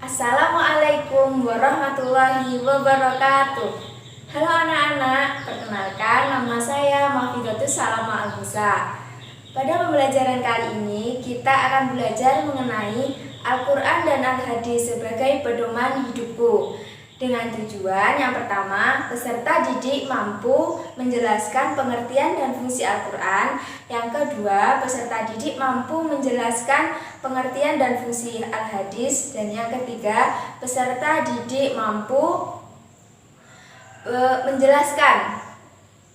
Assalamualaikum warahmatullahi wabarakatuh. Halo anak-anak, perkenalkan nama saya Mahfidatus Salama Al-Musa. Pada pembelajaran kali ini kita akan belajar mengenai Al-Quran dan Al-Hadis sebagai pedoman hidupku. Dengan tujuan yang pertama, peserta didik mampu menjelaskan pengertian dan fungsi Al-Quran. Yang kedua, peserta didik mampu menjelaskan pengertian dan fungsi Al-Hadis. Dan yang ketiga, peserta didik mampu menjelaskan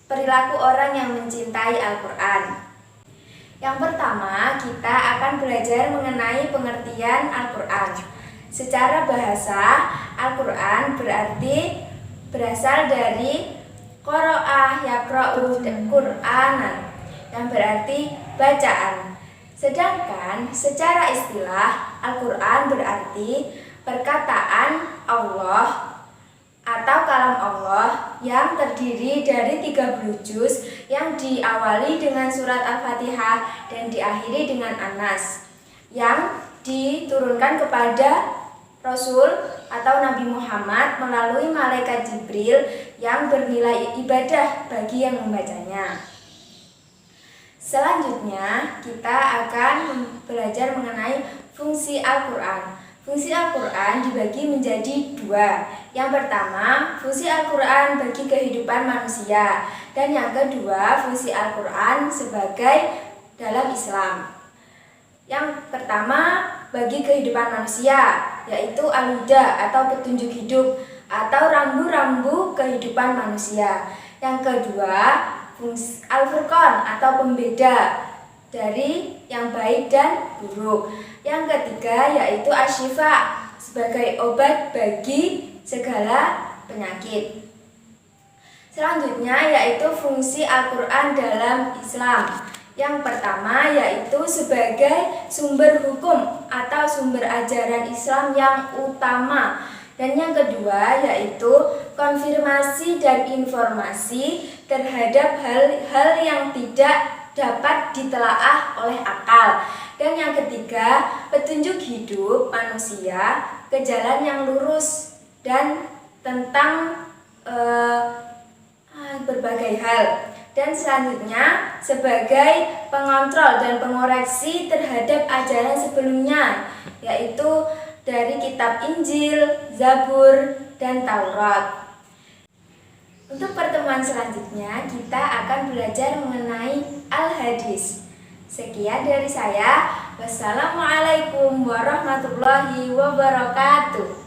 perilaku orang yang mencintai Al-Quran. Yang pertama, kita akan belajar mengenai pengertian Al-Quran. Secara bahasa, Al-Quran berasal dari qara'a yaqra'u Qur'anan, yang berarti bacaan. Sedangkan secara istilah, Al-Quran berarti perkataan Allah atau kalam Allah yang terdiri dari 30 juz yang diawali dengan surat Al-Fatihah dan diakhiri dengan An-Nas, yang diturunkan kepada Rasul atau Nabi Muhammad melalui malaikat Jibril yang bernilai ibadah bagi yang membacanya. Selanjutnya kita akan belajar mengenai fungsi Al-Quran. Fungsi Al-Quran dibagi menjadi dua. Yang pertama, fungsi Al-Quran bagi kehidupan manusia. Dan yang kedua, fungsi Al-Quran sebagai dalam Islam. Yang pertama, bagi kehidupan manusia, yaitu al-huda atau petunjuk hidup atau rambu-rambu kehidupan manusia. Yang kedua, fungsi al-furqan atau pembeda dari yang baik dan buruk. Yang ketiga yaitu asyifa sebagai obat bagi segala penyakit. Selanjutnya yaitu fungsi Al-Quran dalam Islam. Yang pertama yaitu sebagai sumber hukum atau sumber ajaran Islam yang utama. Dan yang kedua yaitu konfirmasi dan informasi terhadap hal-hal yang tidak dapat ditelaah oleh akal. Dan yang ketiga, petunjuk hidup manusia ke jalan yang lurus dan tentang berbagai hal. Dan selanjutnya sebagai pengontrol dan pengoreksi terhadap ajaran sebelumnya, yaitu dari kitab Injil, Zabur, dan Taurat. Untuk pertemuan selanjutnya kita akan belajar mengenai Al-Hadis. Sekian dari saya. Wassalamualaikum warahmatullahi wabarakatuh.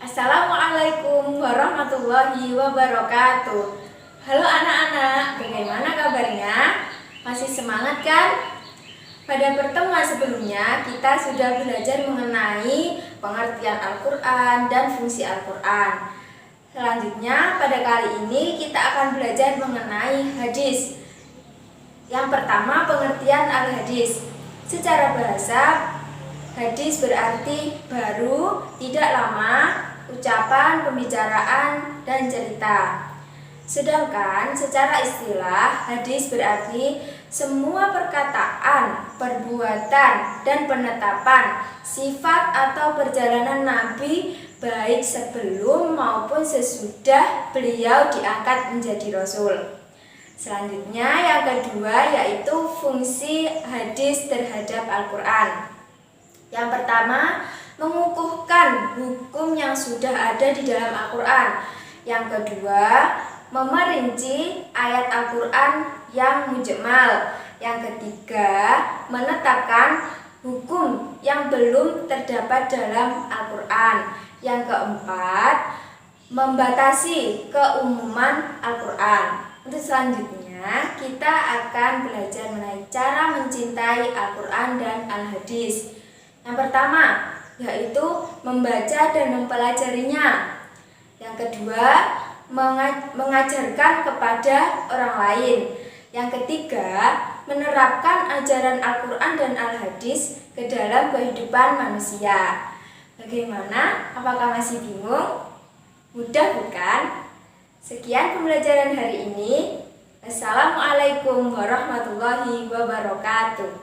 Assalamualaikum warahmatullahi wabarakatuh. Halo anak-anak, bagaimana kabarnya? Masih semangat kan? Pada pertemuan sebelumnya kita sudah belajar mengenai pengertian Al-Quran dan fungsi Al-Quran. Selanjutnya pada kali ini kita akan belajar mengenai hadis. Yang pertama, pengertian Al-Hadis. Secara bahasa, hadis berarti baru, tidak lama, ucapan, pembicaraan, dan cerita. Sedangkan secara istilah, hadis berarti semua perkataan, perbuatan, dan penetapan sifat atau perjalanan Nabi baik sebelum maupun sesudah beliau diangkat menjadi Rasul. Selanjutnya yang kedua yaitu fungsi hadis terhadap Al-Quran. Yang pertama, mengukuhkan hukum yang sudah ada di dalam Al-Quran. Yang kedua, memerinci ayat Al-Quran yang mujmal. Yang ketiga, menetapkan hukum yang belum terdapat dalam Al-Quran. Yang keempat, membatasi keumuman Al-Quran. Untuk selanjutnya, kita akan belajar mengenai cara mencintai Al-Quran dan Al-Hadis. Yang pertama, yaitu membaca dan mempelajarinya. Yang kedua, mengajarkan kepada orang lain. Yang ketiga, menerapkan ajaran Al-Quran dan Al-Hadis ke dalam kehidupan manusia. Bagaimana? Apakah masih bingung? Mudah bukan? Sekian pembelajaran hari ini. Assalamualaikum warahmatullahi wabarakatuh.